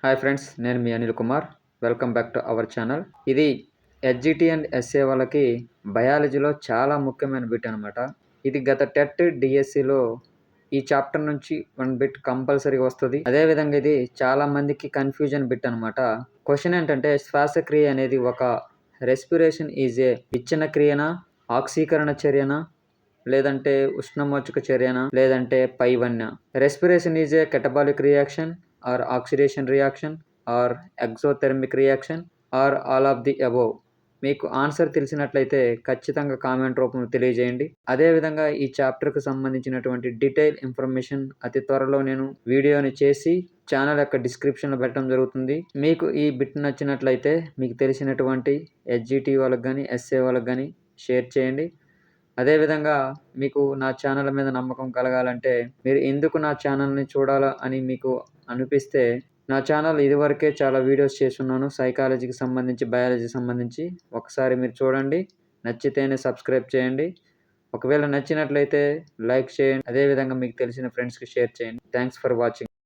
Hi friends, నేను మీ Anil Kumar. Welcome back to our channel. ఇది హెచ్‌జిటి అండ్ ఎస్ఏ వాళ్ళకి బయాలజీలో చాలా ముఖ్యమైన బిట్ అనమాట. ఇది గత టెట్, డిఎస్సిలో ఈ చాప్టర్ నుంచి 1 బిట్ కంపల్సరీగా వస్తది. అదేవిధంగా ఇది చాలా మందికి కన్‌ఫ్యూజన్ బిట్ అనమాట. క్వెషన్ ఏంటంటే శ్వాసక్రియ అనేది ఒక రెస్పిరేషన్ ఈజ్ ఏ విచ్ఛిన్న క్రియనా? ఆక్సీకరణ చర్యనా? లేదంటే ఉష్ణమోచక చర్యనా? లేదంటే పైవన్య? Respiration is a catabolic reaction or oxidation reaction or exothermic reaction or all of the above. మీకు ఆన్సర్ తెలిసినట్లయితే ఖచ్చితంగా కామెంట్ రూపంలో తెలియజేయండి. అదేవిధంగా ఈ చాప్టర్‌కి సంబంధించినటువంటి డీటెయిల్ ఇన్ఫర్మేషన్ అతి త్వరలో నేను వీడియోని చేసి ఛానల్ యొక్క డిస్క్రిప్షన్‌లో పెట్టడం జరుగుతుంది. మీకు ఈ బిట్ నచ్చినట్లయితే మీకు తెలిసినటువంటి హెచ్‌జిటి వాళ్ళకి గానీ, ఎస్ఏ వాళ్ళకి గానీ షేర్ చేయండి. అదేవిధంగా మీకు నా ఛానల్ మీద నమ్మకం కలగాలంటే మీరు ఎందుకు నా ఛానల్‌ని చూడాలా అని మీకు అనిపిస్తే నా ఛానల్ ఇదివరకే చాలా వీడియోస్ చేసున్నాను. సైకాలజీకి సంబంధించి, బయాలజీకి సంబంధించి. ఒకసారి మీరు చూడండి. నచ్చితేనే సబ్స్క్రైబ్ చేయండి. ఒకవేళ నచ్చినట్లయితే లైక్ చేయండి. అదేవిధంగా మీకు తెలిసిన ఫ్రెండ్స్‌కి షేర్ చేయండి. Thanks for watching.